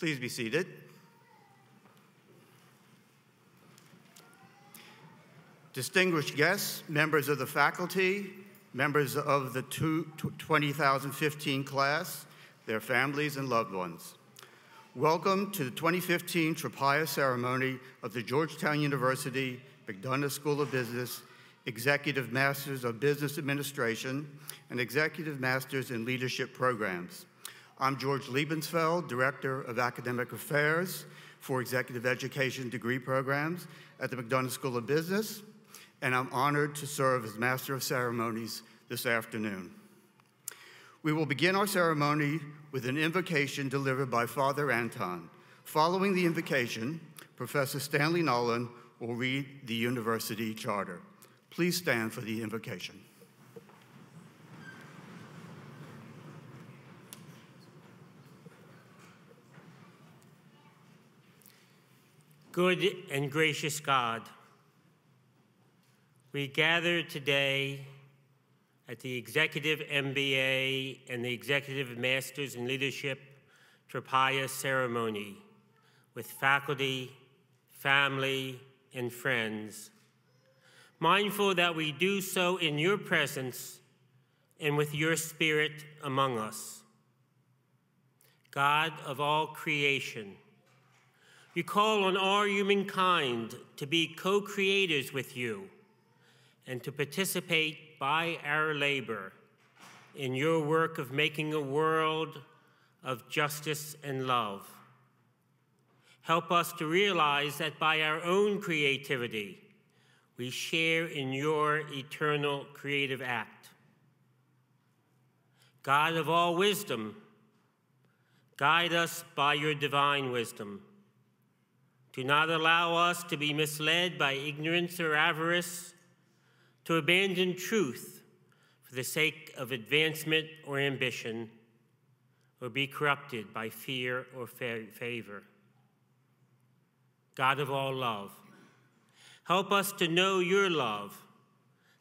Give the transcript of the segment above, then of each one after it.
Please be seated. Distinguished guests, members of the faculty, members of the 2015 class, their families and loved ones. Welcome to the 2015 Tropaia ceremony of the Georgetown University McDonough School of Business Executive Masters of Business Administration and Executive Masters in Leadership Programs. I'm George Liebensfeld, Director of Academic Affairs for Executive Education degree programs at the McDonough School of Business, and I'm honored to serve as Master of Ceremonies this afternoon. We will begin our ceremony with an invocation delivered by Father Anton. Following the invocation, Professor Stanley Nolan will read the university charter. Please stand for the invocation. Good and gracious God, we gather today at the Executive MBA and the Executive Masters in Leadership Tropaia ceremony with faculty, family, and friends, mindful that we do so in your presence and with your Spirit among us. God of all creation, you call on all humankind to be co-creators with you and to participate by our labor in your work of making a world of justice and love. Help us to realize that by our own creativity, we share in your eternal creative act. God of all wisdom, guide us by your divine wisdom. Do not allow us to be misled by ignorance or avarice, to abandon truth for the sake of advancement or ambition, or be corrupted by fear or favor. God of all love, help us to know your love,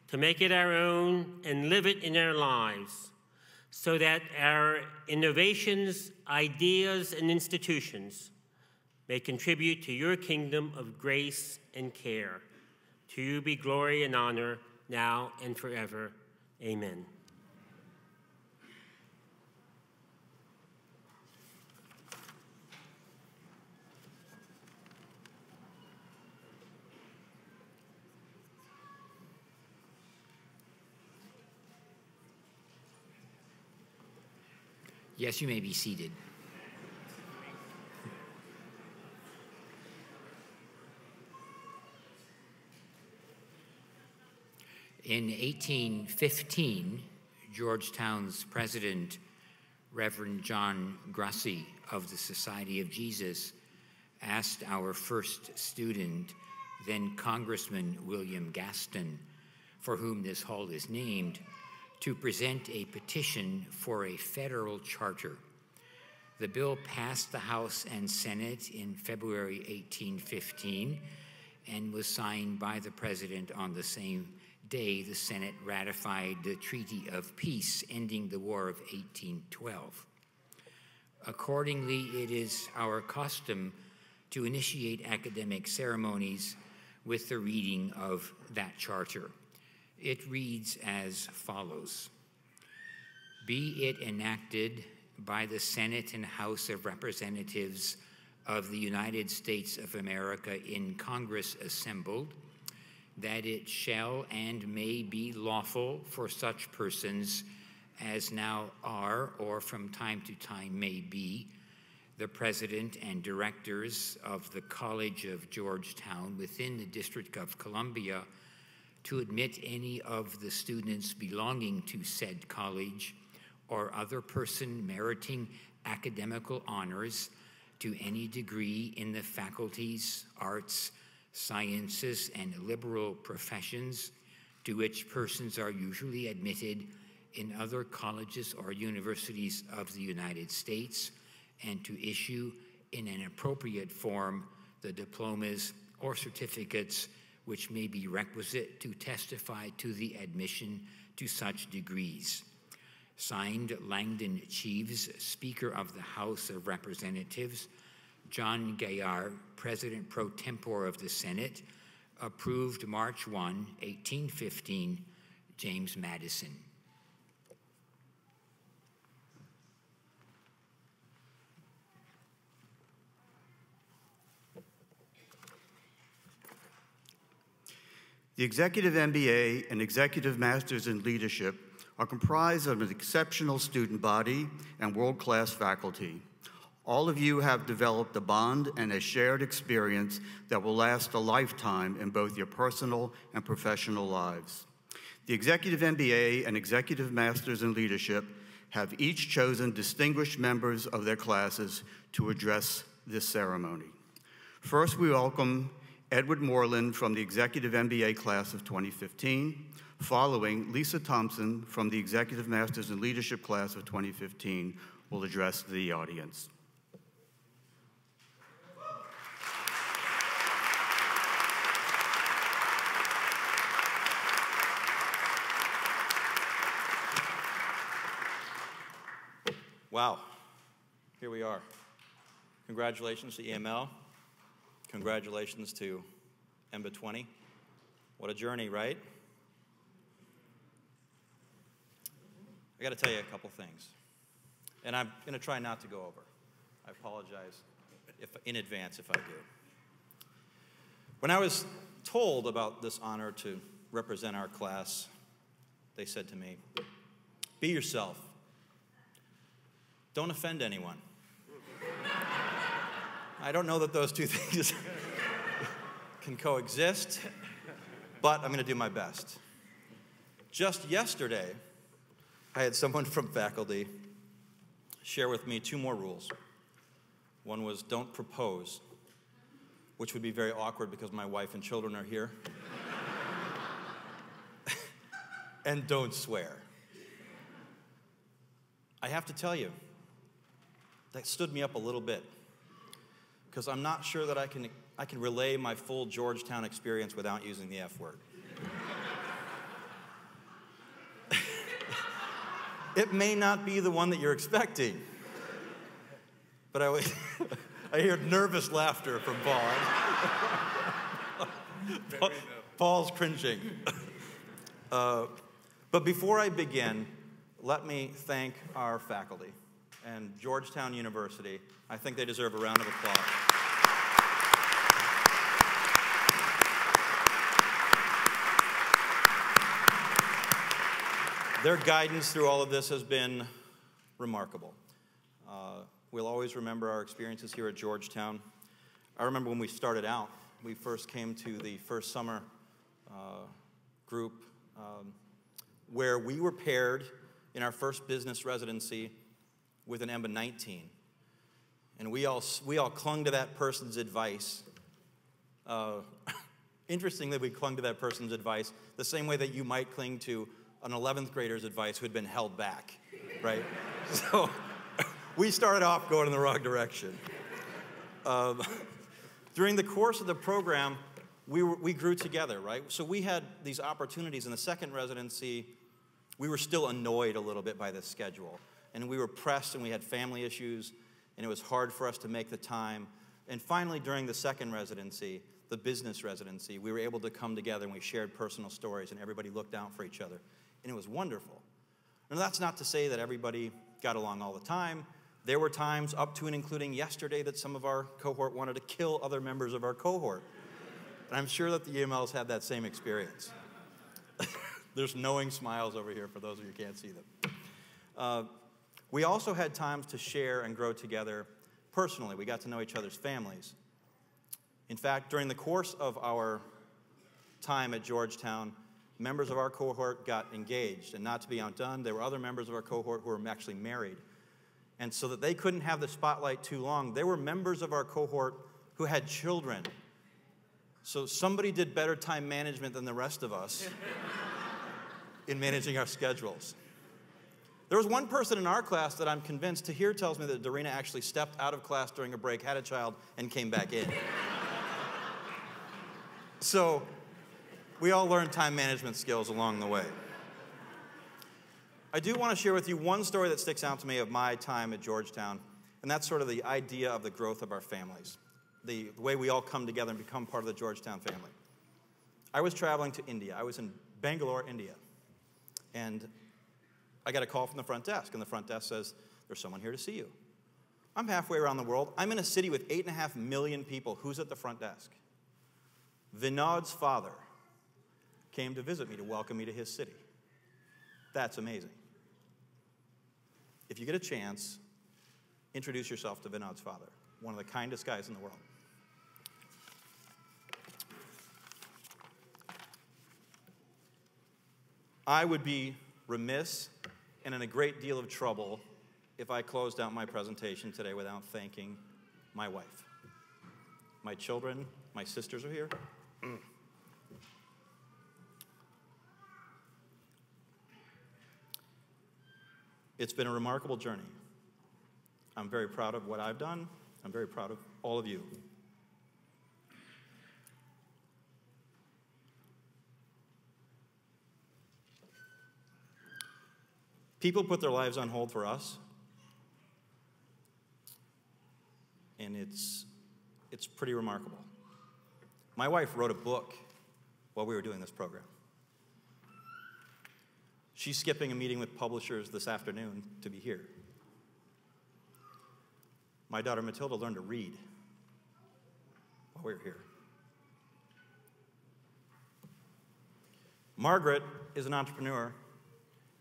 to make it our own and live it in our lives, so that our innovations, ideas, and institutions may contribute to your kingdom of grace and care. To you be glory and honor, now and forever. Amen. Yes, you may be seated. In 1815, Georgetown's president, Reverend John Grussie of the Society of Jesus, asked our first student, then Congressman William Gaston, for whom this hall is named, to present a petition for a federal charter. The bill passed the House and Senate in February 1815 and was signed by the president on the same day the Senate ratified the Treaty of Peace ending the War of 1812. Accordingly, it is our custom to initiate academic ceremonies with the reading of that charter. It reads as follows: Be it enacted by the Senate and House of Representatives of the United States of America in Congress assembled, that it shall and may be lawful for such persons as now are or from time to time may be the president and directors of the College of Georgetown within the District of Columbia to admit any of the students belonging to said college or other person meriting academical honors to any degree in the faculties, arts, sciences, and liberal professions to which persons are usually admitted in other colleges or universities of the United States, and to issue in an appropriate form the diplomas or certificates which may be requisite to testify to the admission to such degrees. Signed, Langdon Cheeves, Speaker of the House of Representatives, John Gaillard, President pro tempore of the Senate, approved March 1, 1815, James Madison. The Executive MBA and Executive Masters in Leadership are comprised of an exceptional student body and world-class faculty. All of you have developed a bond and a shared experience that will last a lifetime in both your personal and professional lives. The Executive MBA and Executive Masters in Leadership have each chosen distinguished members of their classes to address this ceremony. First, we welcome Edward Moreland from the Executive MBA class of 2015, following Lisa Thompson from the Executive Masters in Leadership class of 2015 will address the audience. Wow, here we are. Congratulations to EML. Congratulations to EMBA 20. What a journey, right? I got to tell you a couple things, and I'm going to try not to go over. I apologize in advance if I do. When I was told about this honor to represent our class, they said to me, "Be yourself. Don't offend anyone." I don't know that those two things can coexist, but I'm going to do my best. Just yesterday, I had someone from faculty share with me 2 more rules. One was don't propose, which would be very awkward because my wife and children are here. And don't swear. I have to tell you, that stood me up a little bit, because I'm not sure that I can relay my full Georgetown experience without using the F word. It may not be the one that you're expecting, but I hear nervous laughter from Paul. Paul's cringing. But before I begin, let me thank our faculty and Georgetown University. I think they deserve a round of applause. Their guidance through all of this has been remarkable. We'll always remember our experiences here at Georgetown. I remember when we started out, we first came to the first summer group where we were paired in our first business residency with an EMBA 19. And we all clung to that person's advice. Interestingly, we clung to that person's advice the same way that you might cling to an 11th grader's advice who had been held back, right? So we started off going in the wrong direction. During the course of the program, we grew together, right? So we had these opportunities. In the second residency, we were still annoyed a little bit by this schedule. And we were pressed, and we had family issues, and it was hard for us to make the time. And finally, during the second residency, the business residency, we were able to come together, and we shared personal stories, and everybody looked out for each other. And it was wonderful. And that's not to say that everybody got along all the time. There were times, up to and including yesterday, that some of our cohort wanted to kill other members of our cohort. And I'm sure that the EMLs had that same experience. There's knowing smiles over here for those of you who can't see them. We also had times to share and grow together personally. We got to know each other's families. In fact, during the course of our time at Georgetown, members of our cohort got engaged. And not to be outdone, there were other members of our cohort who were actually married. And so that they couldn't have the spotlight too long, there were members of our cohort who had children. So somebody did better time management than the rest of us in managing our schedules. There was one person in our class that I'm convinced, Tahir tells me that Dorina actually stepped out of class during a break, had a child, and came back in. So we all learned time management skills along the way. I do want to share with you one story that sticks out to me of my time at Georgetown, And that's sort of the idea of the growth of our families, the way we all come together and become part of the Georgetown family. I was traveling to India. I was in Bangalore, India. And I got a call from the front desk, and the front desk says, "There's someone here to see you." I'm halfway around the world. I'm in a city with 8.5 million people. Who's at the front desk? Vinod's father came to visit me, to welcome me to his city. That's amazing. If you get a chance, introduce yourself to Vinod's father, one of the kindest guys in the world. I would be remiss and in a great deal of trouble if I closed out my presentation today without thanking my wife. My children, my sisters are here. It's been a remarkable journey. I'm very proud of what I've done. I'm very proud of all of you. People put their lives on hold for us, and it's pretty remarkable. My wife wrote a book while we were doing this program. She's skipping a meeting with publishers this afternoon to be here. My daughter Matilda learned to read while we were here. Margaret is an entrepreneur.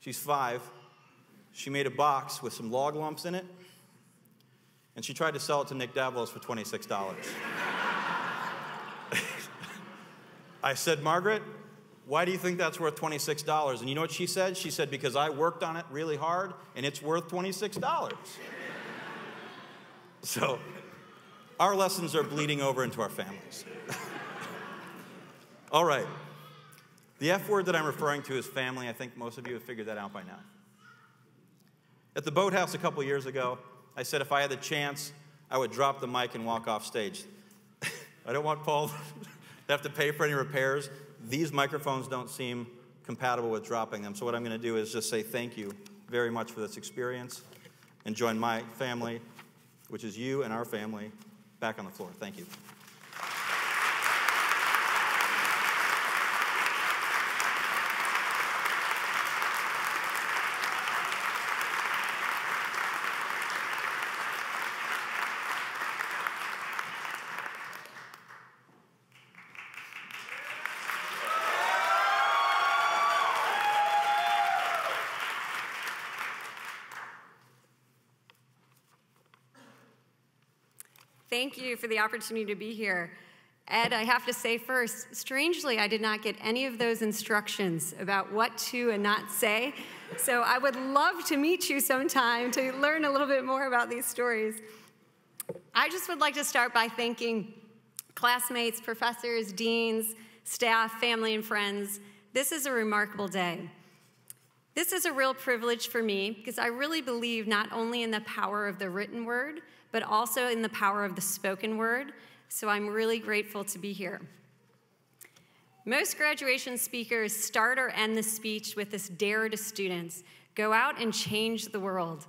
She's 5. She made a box with some log lumps in it, and she tried to sell it to Nick Davlos for $26. I said, "Margaret, why do you think that's worth $26? And you know what she said? She said, "Because I worked on it really hard, and it's worth $26. So our lessons are bleeding over into our families. All right. The F word that I'm referring to is family. I think most of you have figured that out by now. At the Boathouse a couple years ago, I said if I had the chance, I would drop the mic and walk off stage. I don't want Paul to have to pay for any repairs. These microphones don't seem compatible with dropping them. So what I'm going to do is just say thank you very much for this experience and join my family, which is you and our family, back on the floor. Thank you. Thank you for the opportunity to be here. Ed, I have to say first, strangely, I did not get any of those instructions about what to and not say. So I would love to meet you sometime to learn a little bit more about these stories. I just would like to start by thanking classmates, professors, deans, staff, family, and friends. This is a remarkable day. This is a real privilege for me because I really believe not only in the power of the written word, but also in the power of the spoken word. So I'm really grateful to be here. Most graduation speakers start or end the speech with this dare to students: go out and change the world.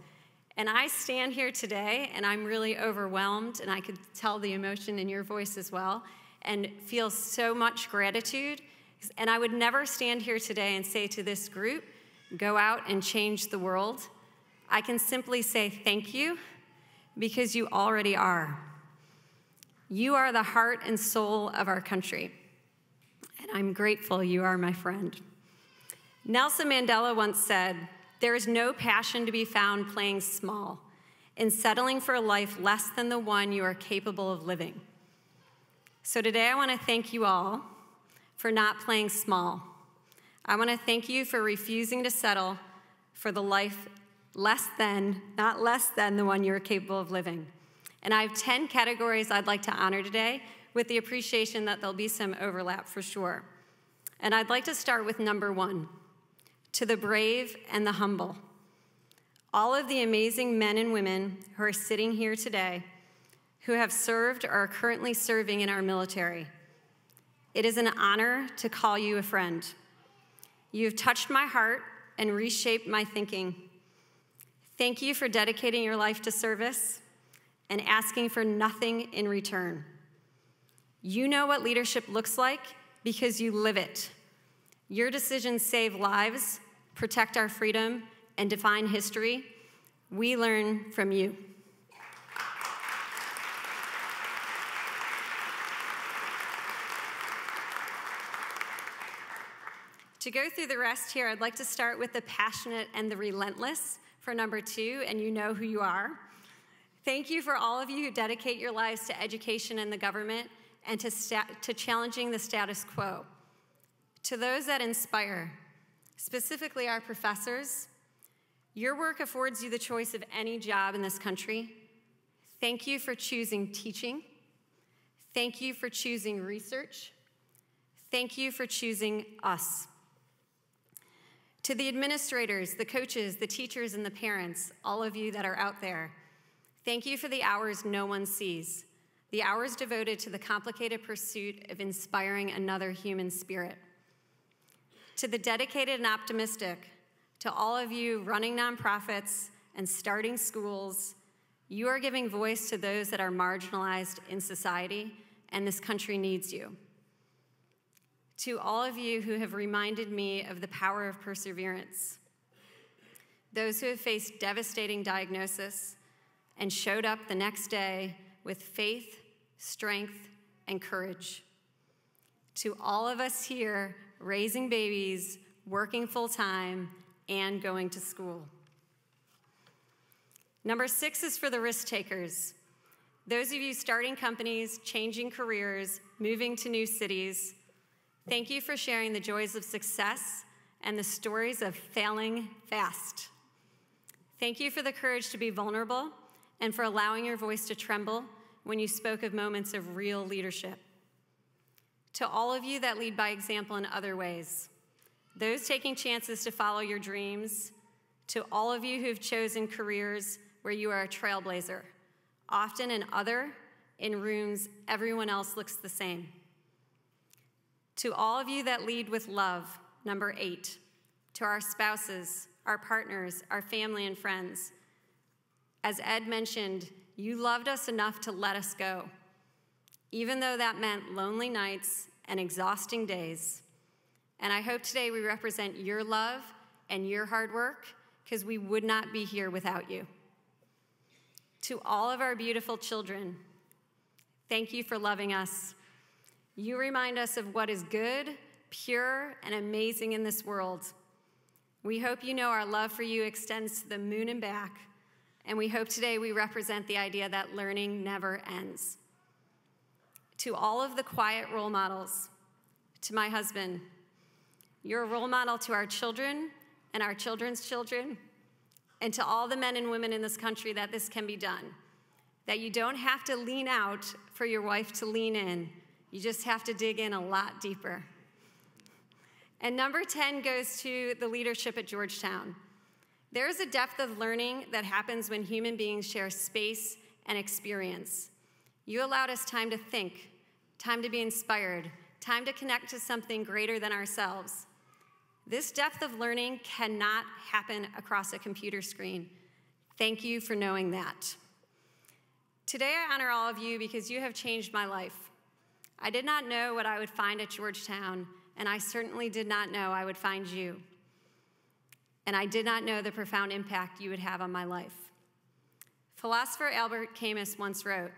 And I stand here today and I'm really overwhelmed, and I could tell the emotion in your voice as well, and feel so much gratitude. And I would never stand here today and say to this group, go out and change the world. I can simply say thank you, because you already are. You are the heart and soul of our country, and I'm grateful you are my friend. Nelson Mandela once said, "There is no passion to be found playing small, in settling for a life less than the one you are capable of living." So today I want to thank you all for not playing small. I want to thank you for refusing to settle for the life less than, not less than, the one you're capable of living. And I have 10 categories I'd like to honor today, with the appreciation that there'll be some overlap for sure. And I'd like to start with number 1, to the brave and the humble. All of the amazing men and women who are sitting here today, who have served or are currently serving in our military. It is an honor to call you a friend. You have touched my heart and reshaped my thinking. Thank you for dedicating your life to service. and asking for nothing in return. You know what leadership looks like because you live it. Your decisions save lives, protect our freedom, and define history. We learn from you. To go through the rest here, I'd like to start with the passionate and the relentless for number 2, and you know who you are. Thank you for all of you who dedicate your lives to education and the government and to challenging the status quo. To those that inspire, specifically our professors, your work affords you the choice of any job in this country. Thank you for choosing teaching. Thank you for choosing research. Thank you for choosing us. To the administrators, the coaches, the teachers, and the parents, all of you that are out there, thank you for the hours no one sees, the hours devoted to the complicated pursuit of inspiring another human spirit. To the dedicated and optimistic, to all of you running nonprofits and starting schools, you are giving voice to those that are marginalized in society, and this country needs you. To all of you who have reminded me of the power of perseverance, those who have faced devastating diagnosis and showed up the next day with faith, strength, and courage. To all of us here raising babies, working full-time, and going to school. Number 6 is for the risk takers. Those of you starting companies, changing careers, moving to new cities, thank you for sharing the joys of success and the stories of failing fast. Thank you for the courage to be vulnerable and for allowing your voice to tremble when you spoke of moments of real leadership. To all of you that lead by example in other ways, those taking chances to follow your dreams, to all of you who've chosen careers where you are a trailblazer, often in rooms everyone else looks the same. To all of you that lead with love, number 8, to our spouses, our partners, our family and friends. As Ed mentioned, you loved us enough to let us go, even though that meant lonely nights and exhausting days. And I hope today we represent your love and your hard work, because we would not be here without you. To all of our beautiful children, thank you for loving us. You remind us of what is good, pure, and amazing in this world. We hope you know our love for you extends to the moon and back, and we hope today we represent the idea that learning never ends. To all of the quiet role models, to my husband, you're a role model to our children and our children's children, and to all the men and women in this country that this can be done, that you don't have to lean out for your wife to lean in. You just have to dig in a lot deeper. And number 10 goes to the leadership at Georgetown. There is a depth of learning that happens when human beings share space and experience. You allowed us time to think, time to be inspired, time to connect to something greater than ourselves. This depth of learning cannot happen across a computer screen. Thank you for knowing that. Today I honor all of you because you have changed my life. I did not know what I would find at Georgetown, and I certainly did not know I would find you. And I did not know the profound impact you would have on my life. Philosopher Albert Camus once wrote,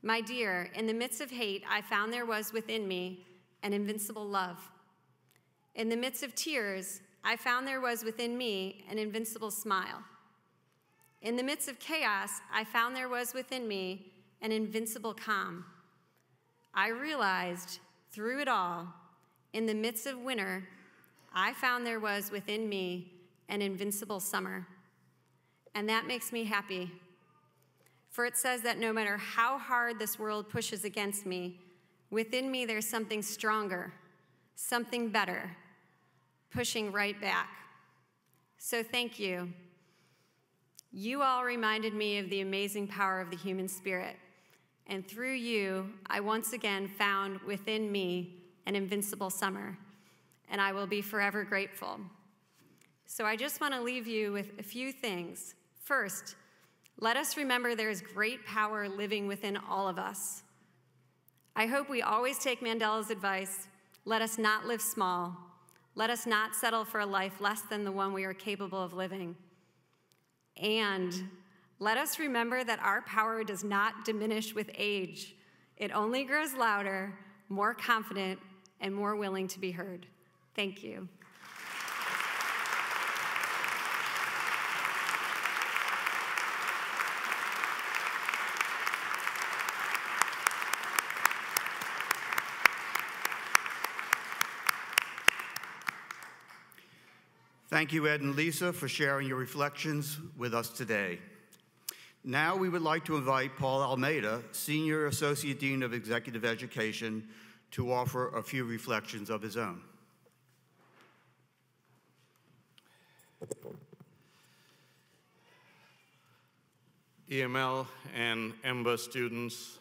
"My dear, in the midst of hate, I found there was within me an invincible love. In the midst of tears, I found there was within me an invincible smile. In the midst of chaos, I found there was within me an invincible calm. I realized through it all, in the midst of winter, I found there was within me an invincible summer." And that makes me happy. For it says that no matter how hard this world pushes against me, within me there's something stronger, something better, pushing right back. So thank you. You all reminded me of the amazing power of the human spirit. And through you, I once again found within me an invincible summer, and I will be forever grateful. So I just want to leave you with a few things. First, Let us remember there is great power living within all of us. I hope we always take Mandela's advice. Let us not live small. Let us not settle for a life less than the one we are capable of living. And let us remember that our power does not diminish with age. It only grows louder, more confident, and more willing to be heard. Thank you. Thank you, Ed and Lisa, for sharing your reflections with us today. Now we would like to invite Paul Almeida, Senior Associate Dean of Executive Education, to offer a few reflections of his own. EML and EMBA students,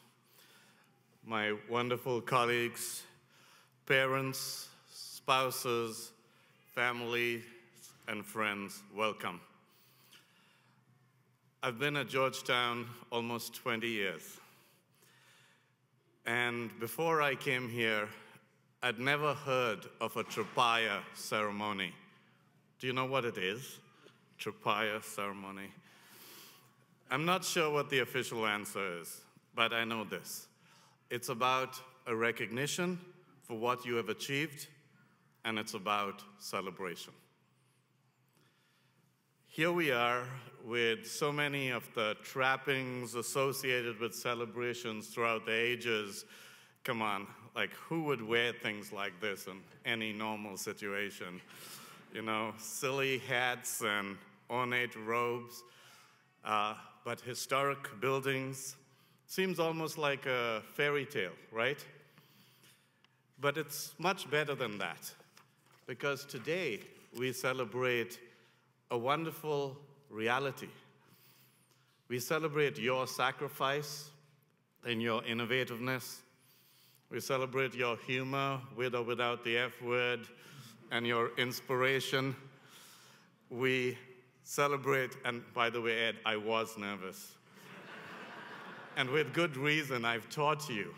my wonderful colleagues, parents, spouses, family, and friends, welcome. I've been at Georgetown almost 20 years. And before I came here, I'd never heard of a Tropaia ceremony. Do you know what it is? Tropaia ceremony. I'm not sure what the official answer is, but I know this. It's about a recognition for what you have achieved, and it's about celebration. Here we are with so many of the trappings associated with celebrations throughout the ages. Come on, like who would wear things like this in any normal situation? You know, silly hats and ornate robes, but historic buildings. Seems almost like a fairy tale, right? But it's much better than that, because today we celebrate a wonderful reality. We celebrate your sacrifice and your innovativeness. We celebrate your humor, with or without the F word, and your inspiration. We celebrate, and by the way, Ed, I was nervous. And with good reason, I've taught you.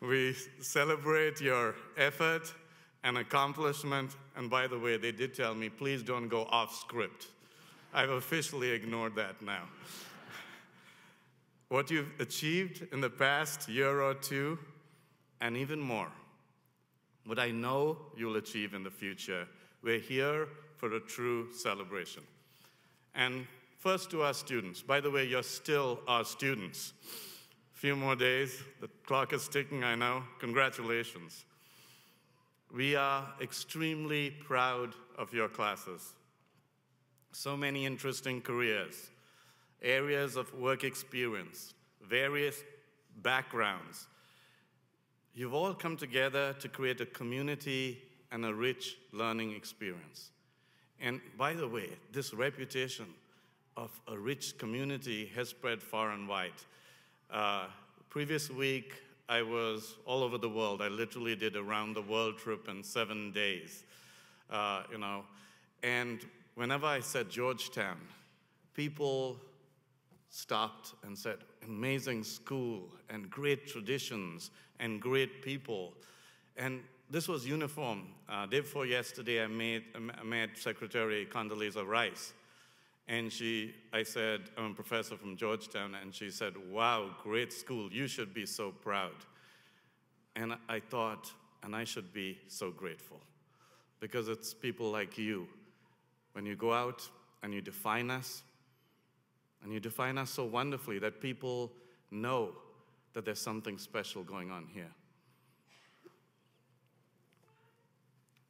We celebrate your effort and accomplishment, and by the way, they did tell me, please don't go off script. I've officially ignored that now. What you've achieved in the past year or two, and even more, what I know you'll achieve in the future. We're here for a true celebration. And first to our students. By the way, you're still our students. A few more days, the clock is ticking, I know. Congratulations. We are extremely proud of your classes. So many interesting careers, areas of work experience, various backgrounds. You've all come together to create a community and a rich learning experience. And by the way, this reputation of a rich community has spread far and wide. Previous week, I was all over the world. I literally did a round-the-world trip in 7 days, And whenever I said Georgetown, people stopped and said, amazing school and great traditions and great people. And this was uniform. Day before yesterday, I met Secretary Condoleezza Rice. And I said, I'm a professor from Georgetown, and she said, wow, great school, you should be so proud. And I thought, and I should be so grateful, because it's people like you. When you go out and you define us so wonderfully that people know that there's something special going on here.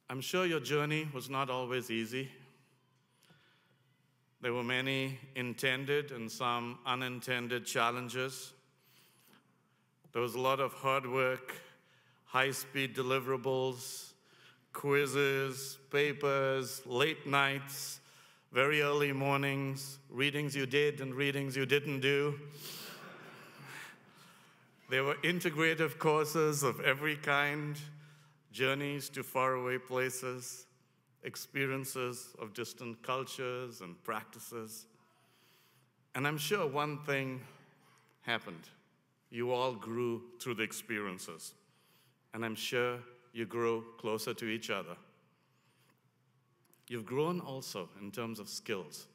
I'm sure your journey was not always easy. There were many intended and some unintended challenges. There was a lot of hard work, high-speed deliverables, quizzes, papers, late nights, very early mornings, readings you did and readings you didn't do. There were integrative courses of every kind, journeys to faraway places, experiences of distant cultures and practices. And I'm sure one thing happened. You all grew through the experiences. And I'm sure you grew closer to each other. You've grown also in terms of skills.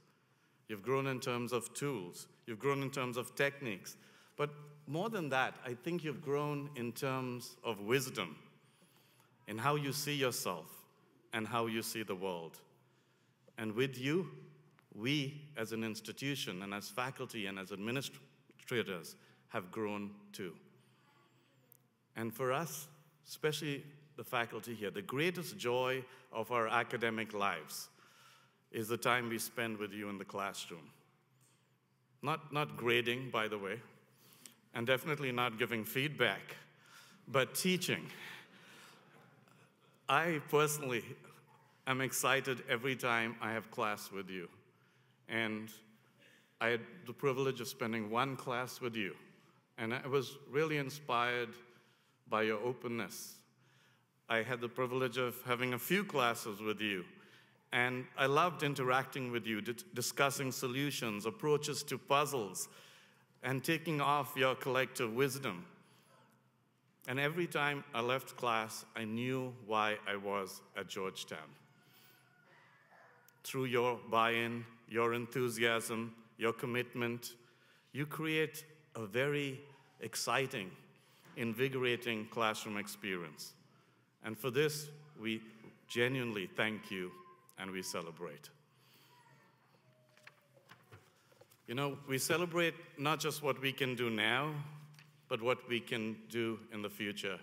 You've grown in terms of tools. You've grown in terms of techniques. But more than that, I think you've grown in terms of wisdom, in how you see yourself and how you see the world. And with you, we as an institution and as faculty and as administrators have grown too. And for us, especially the faculty here, the greatest joy of our academic lives is the time we spend with you in the classroom. Not grading, by the way, and definitely not giving feedback, but teaching. I personally am excited every time I have class with you. And I had the privilege of spending one class with you. And I was really inspired by your openness. I had the privilege of having a few classes with you. And I loved interacting with you, discussing solutions, approaches to puzzles, and taking off your collective wisdom. And every time I left class, I knew why I was at Georgetown. Through your buy-in, your enthusiasm, your commitment, you create a very exciting, invigorating classroom experience. And for this, we genuinely thank you and we celebrate. You know, we celebrate not just what we can do now, but what we can do in the future.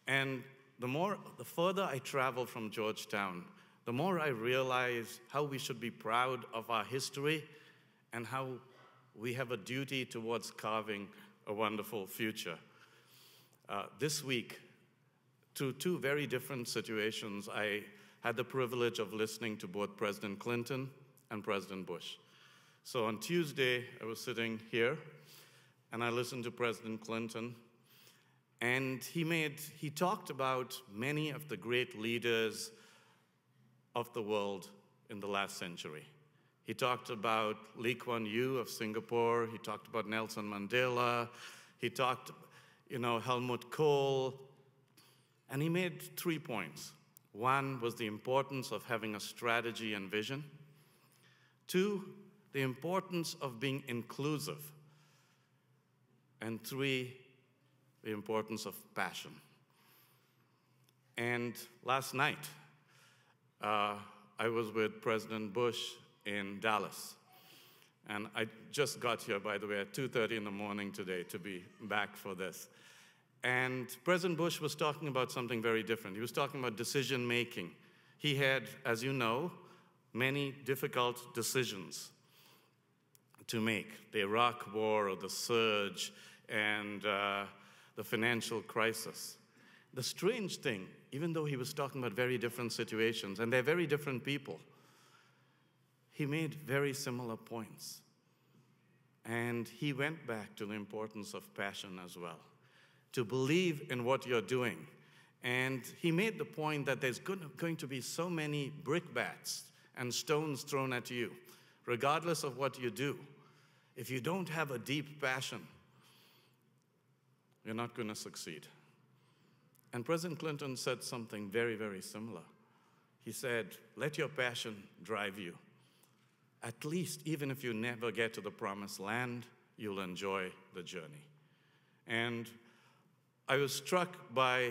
And the further I travel from Georgetown, the more I realize how we should be proud of our history and how we have a duty towards carving a wonderful future. This week, through two very different situations, I had the privilege of listening to both President Clinton and President Bush. So on Tuesday, I was sitting here, and I listened to President Clinton, and he talked about many of the great leaders of the world in the last century. He talked about Lee Kuan Yew of Singapore. He talked about Nelson Mandela. He talked, Helmut Kohl. And he made 3 points. One was the importance of having a strategy and vision. 2, the importance of being inclusive. And 3, the importance of passion. And last night, I was with President Bush in Dallas. And I just got here, by the way, at 2:30 in the morning today to be back for this. And President Bush was talking about something very different. He was talking about decision making. He had, as you know, many difficult decisions to make. The Iraq War, or the surge, and the financial crisis. The strange thing, even though he was talking about very different situations, and they're very different people, he made very similar points. And he went back to the importance of passion as well, to believe in what you're doing. And he made the point that there's going to be so many brickbats and stones thrown at you, regardless of what you do. If you don't have a deep passion, you're not going to succeed. And President Clinton said something very, very similar. He said, let your passion drive you. At least, even if you never get to the promised land, you'll enjoy the journey. And I was struck by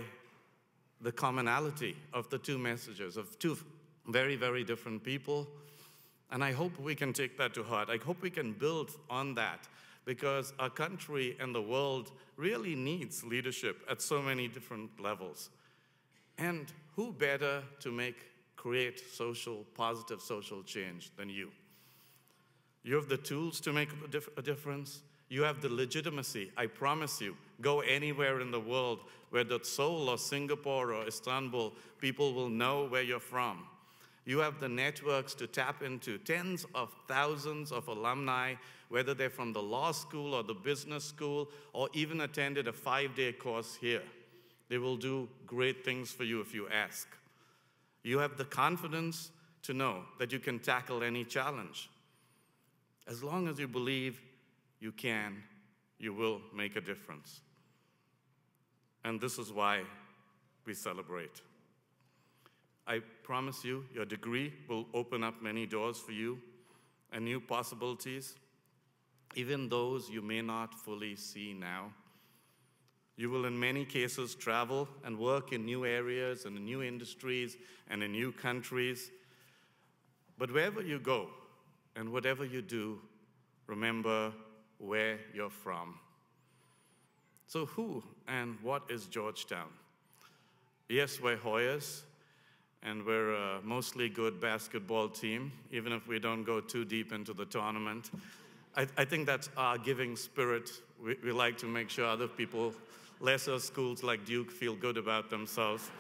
the commonality of the two messages of two very, very different people. And I hope we can take that to heart. I hope we can build on that, because our country and the world really needs leadership at so many different levels. And who better to create positive social change than you? You have the tools to make a difference. You have the legitimacy. I promise you, go anywhere in the world, whether it's Seoul or Singapore or Istanbul, people will know where you're from. You have the networks to tap into tens of thousands of alumni, whether they're from the law school or the business school, or even attended a 5-day course here. They will do great things for you if you ask. You have the confidence to know that you can tackle any challenge. As long as you believe you can, you will make a difference. And this is why we celebrate. I promise you, your degree will open up many doors for you and new possibilities, even those you may not fully see now. You will, in many cases, travel and work in new areas and in new industries and in new countries. But wherever you go and whatever you do, remember where you're from. So who and what is Georgetown? Yes, we're Hoyas, and we're a mostly good basketball team, even if we don't go too deep into the tournament. I think that's our giving spirit. We like to make sure other people, lesser schools like Duke, feel good about themselves.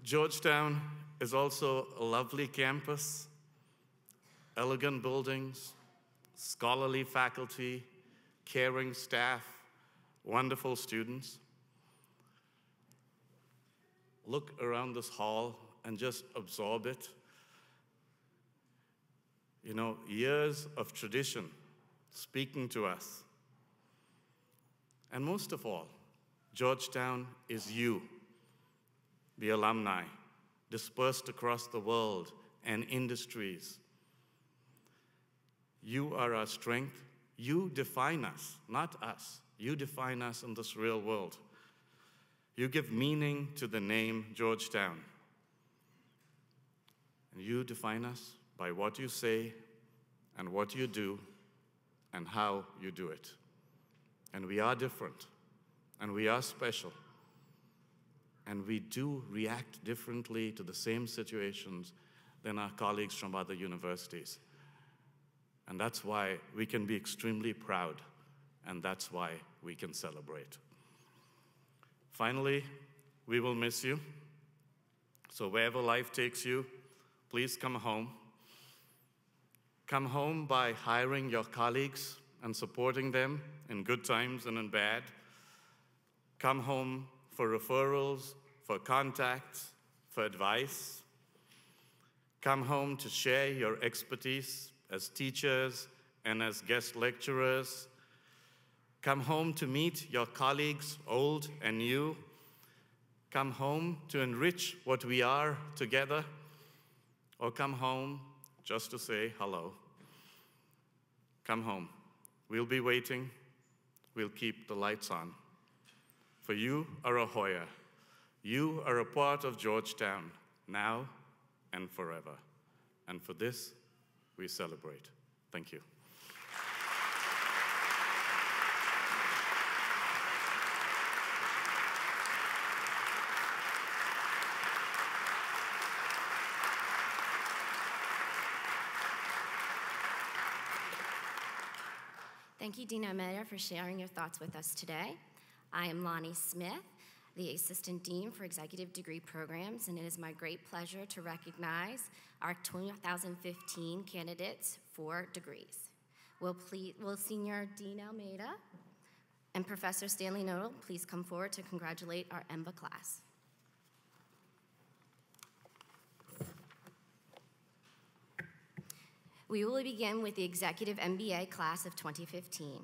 Georgetown is also a lovely campus, elegant buildings, scholarly faculty, caring staff, wonderful students. Look around this hall and just absorb it. You know, years of tradition speaking to us. And most of all, Georgetown is you, the alumni, dispersed across the world and industries. You are our strength. You define us, not us. You define us in this real world. You give meaning to the name Georgetown. And you define us by what you say and what you do and how you do it. And we are different, and we are special, and we do react differently to the same situations than our colleagues from other universities. And that's why we can be extremely proud, and that's why we can celebrate. Finally, we will miss you. So wherever life takes you, please come home. Come home by hiring your colleagues and supporting them in good times and in bad. Come home for referrals, for contacts, for advice. Come home to share your expertise as teachers and as guest lecturers. Come home to meet your colleagues, old and new. Come home to enrich what we are together. Or come home just to say hello. Come home. We'll be waiting. We'll keep the lights on. For you are a Hoya. You are a part of Georgetown, now and forever. And for this, we celebrate. Thank you. Thank you, Dean Almeida, for sharing your thoughts with us today. I am Lonnie Smith, the Assistant Dean for Executive Degree Programs, and it is my great pleasure to recognize our 2015 candidates for degrees. Will Senior Dean Almeida and Professor Stanley Nodal please come forward to congratulate our EMBA class. We will begin with the Executive MBA class of 2015.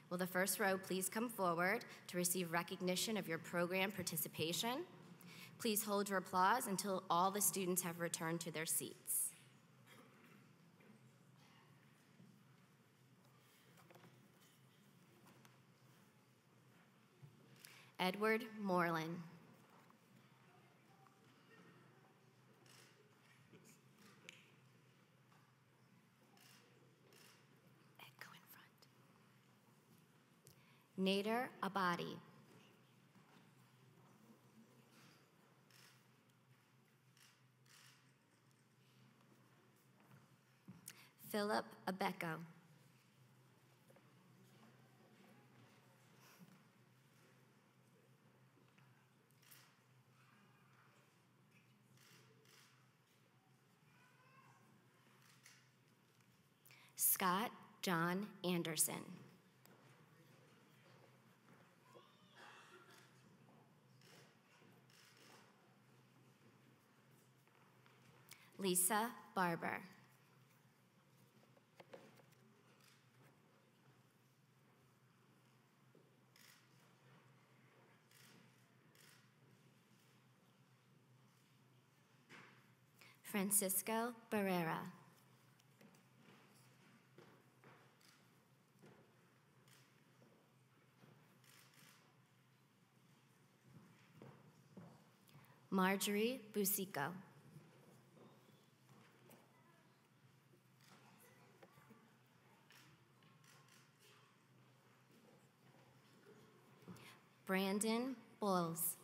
Will the first row please come forward to receive recognition of your program participation? Please hold your applause until all the students have returned to their seats. Edward Moreland. Nader Abadi. Philip Abeko. Scott John Anderson. Lisa Barber. Francisco Barrera. Marjorie Busico. Brandon Bowles.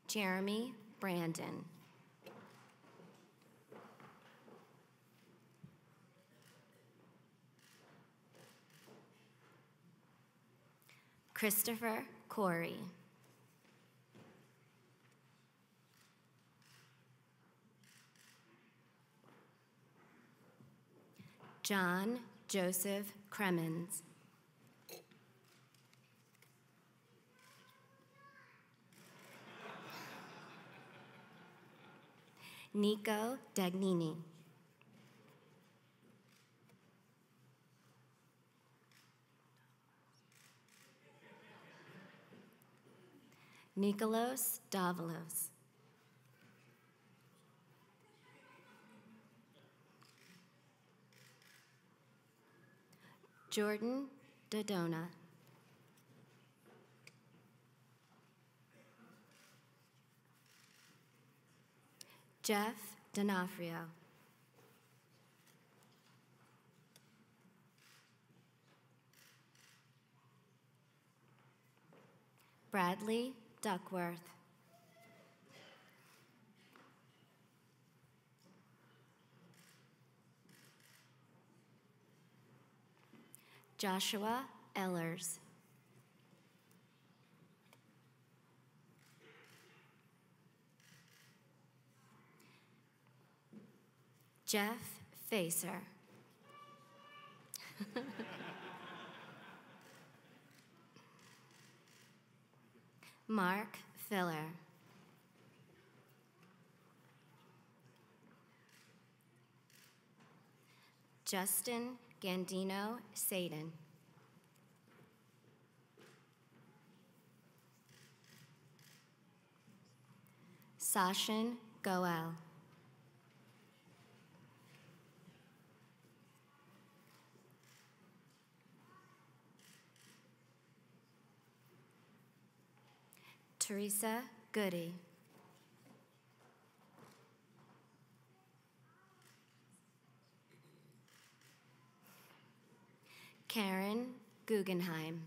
Jeremy Brandon. Christopher Corey. John Joseph Cremens. Nico Dagnini. Nikolos Davalos. Jordan Dodona. Jeff D'Onofrio. Bradley Duckworth. Joshua Ellers. Jeff Facer. Mark Filler. Justin Gandino Sadin. Sachin Goel. Teresa Goody. Karen Guggenheim.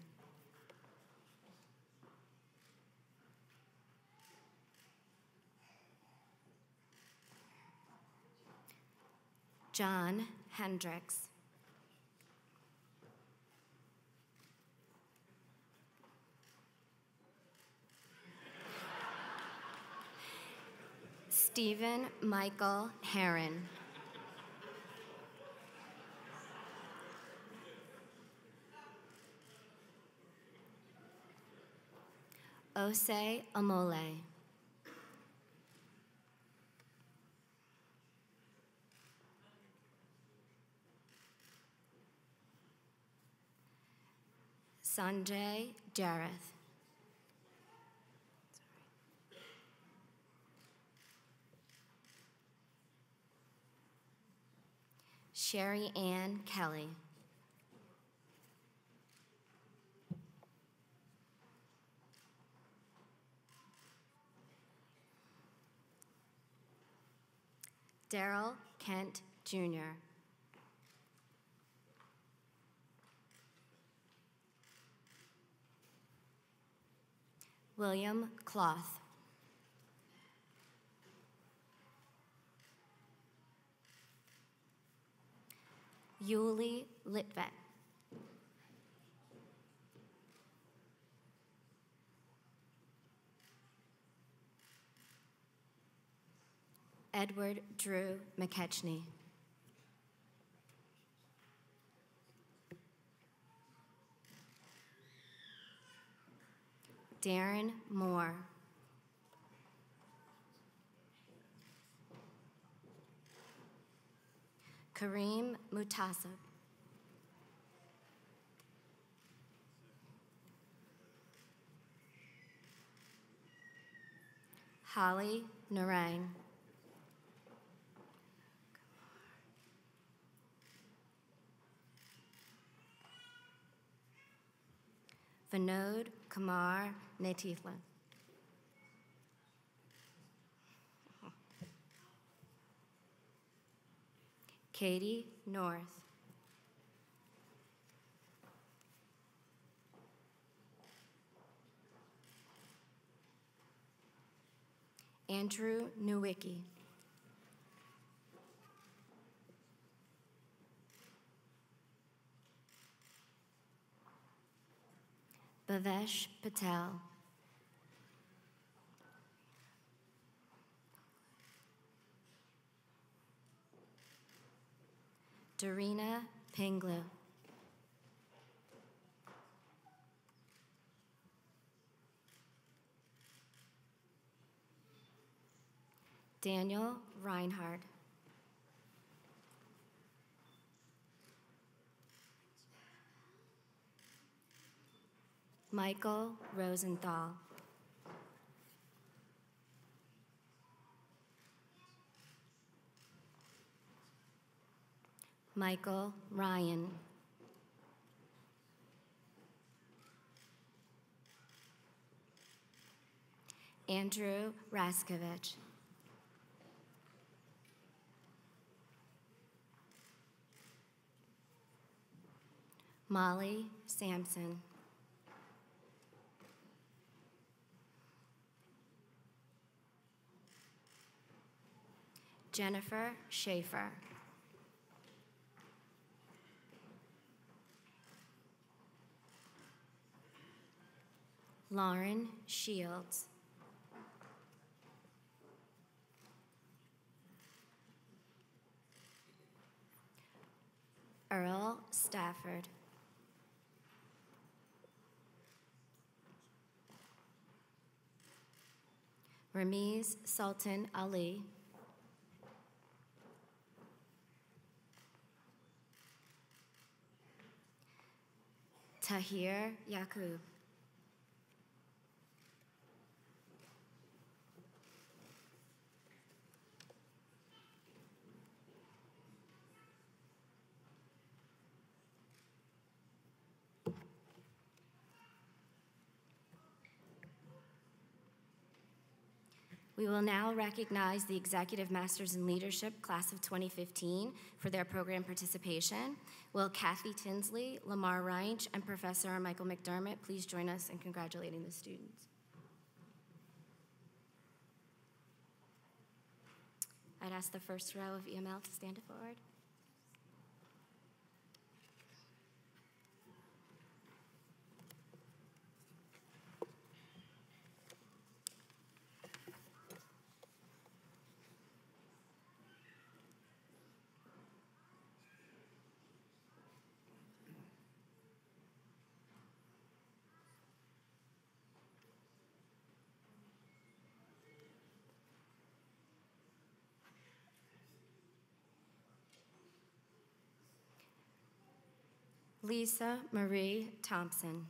John Hendricks. Stephen Michael Herron. Ose Amole. Sanjay Jareth. Sherry Ann Kelly. Daryl Kent Jr. William Cloth. Yuli Litvet. Edward Drew McKechnie. Darren Moore. Kareem Mutasib. Holly Narang. Vinod Kumar Netitla. Katie North. Andrew Newicki. Bhavesh Patel. Darina Pinglu. Daniel Reinhardt. Michael Rosenthal. Michael Ryan. Andrew Raskovich. Molly Sampson. Jennifer Schaefer. Lauren Shields. Earl Stafford. Ramiz Sultan Ali. Tahir Yaqub. We will now recognize the Executive Masters in Leadership Class of 2015 for their program participation. Will Kathy Tinsley, Lamar Reinsch, and Professor Michael McDermott please join us in congratulating the students? I'd ask the first row of EML to stand forward. Lisa Marie Thompson.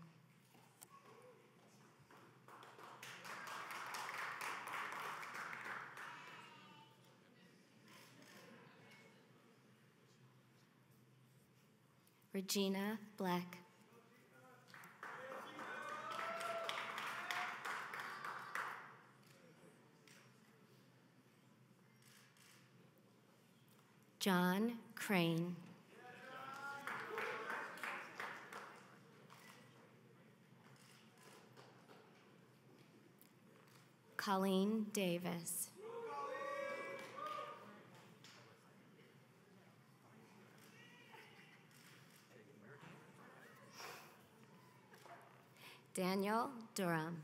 Regina Black. John Crane. Colleen Davis. Daniel Durham.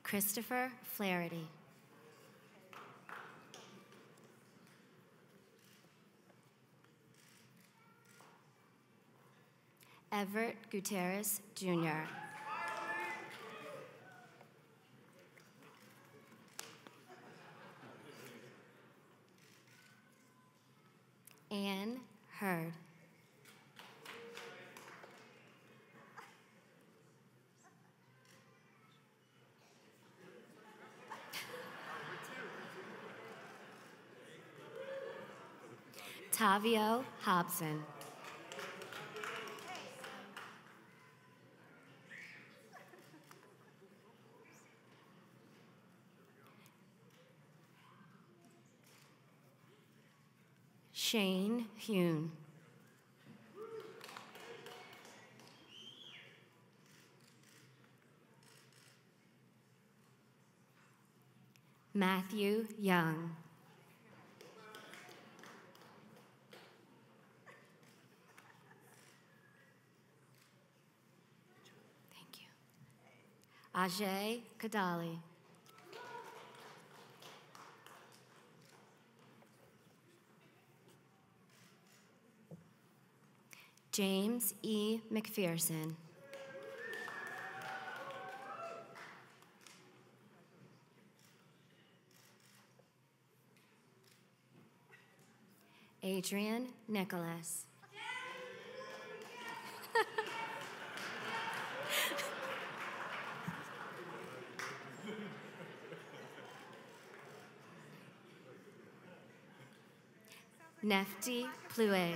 Christopher Flaherty. Everett Gutierrez, Jr. Anne Hurd. Tavio Hobson. Shane Hune. Matthew Young. Thank you. Ajay Kadali. James E. McPherson. Adrian Nicholas. Nefti Pluez.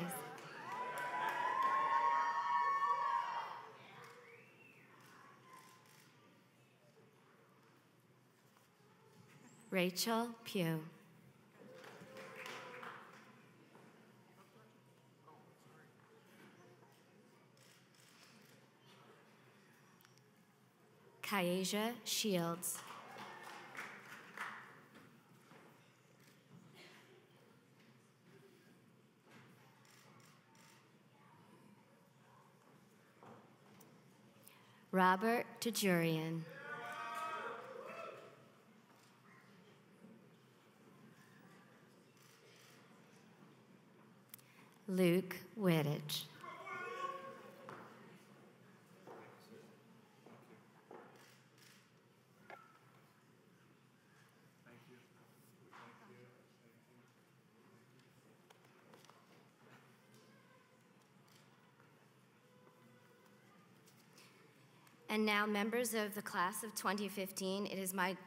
Rachel Pugh. Kyasia Shields. Robert Tajurian. Luke Wittich. And now, members of the class of 2015, it is my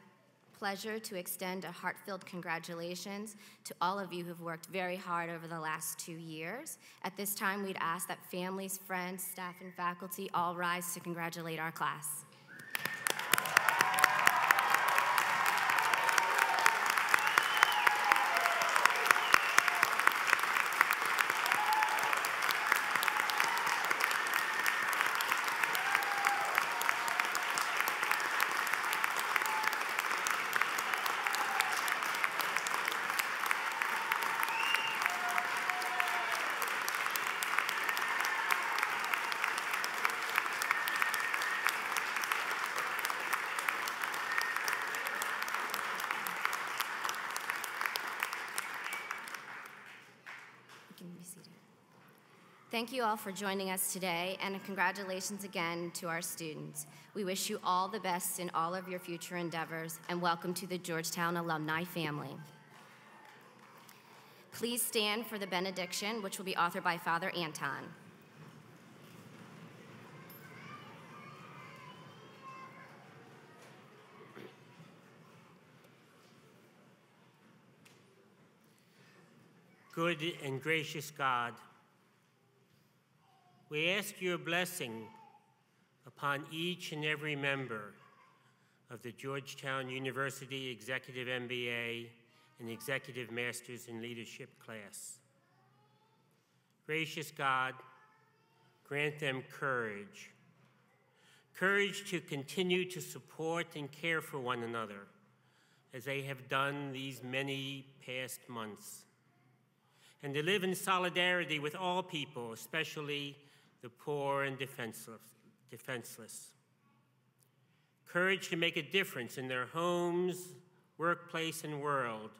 pleasure to extend a heartfelt congratulations to all of you who've worked very hard over the last 2 years. At this time, we'd ask that families, friends, staff, and faculty all rise to congratulate our class. Thank you all for joining us today, and congratulations again to our students. We wish you all the best in all of your future endeavors, and welcome to the Georgetown alumni family. Please stand for the benediction, which will be authored by Father Anton. Good and gracious God, we ask your blessing upon each and every member of the Georgetown University Executive MBA and Executive Masters in Leadership class. Gracious God, grant them courage. Courage to continue to support and care for one another as they have done these many past months, and to live in solidarity with all people, especially the poor and defenseless. Courage to make a difference in their homes, workplace, and world,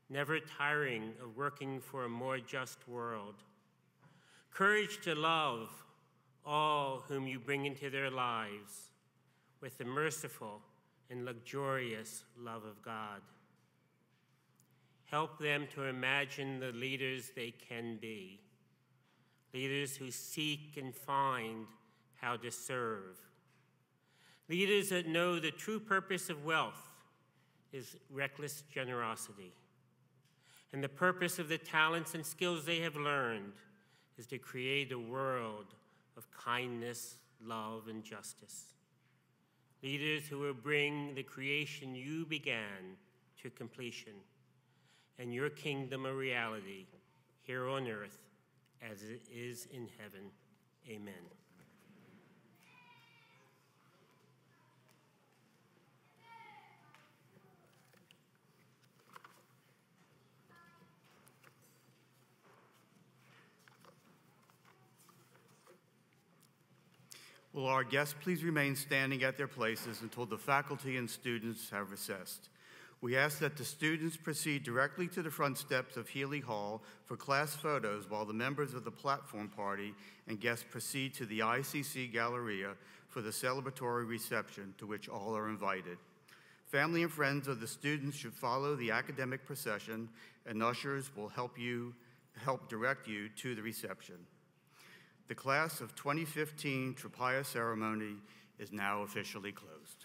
never tiring of working for a more just world. Courage to love all whom you bring into their lives with the merciful and luxurious love of God. Help them to imagine the leaders they can be, leaders who seek and find how to serve, leaders that know the true purpose of wealth is reckless generosity, and the purpose of the talents and skills they have learned is to create a world of kindness, love, and justice. Leaders who will bring the creation you began to completion, and your kingdom a reality here on earth as it is in heaven. Amen. Will our guests please remain standing at their places until the faculty and students have recessed? We ask that the students proceed directly to the front steps of Healy Hall for class photos while the members of the platform party and guests proceed to the ICC Galleria for the celebratory reception to which all are invited. Family and friends of the students should follow the academic procession, and ushers will help direct you to the reception. The class of 2015 Tropaia ceremony is now officially closed.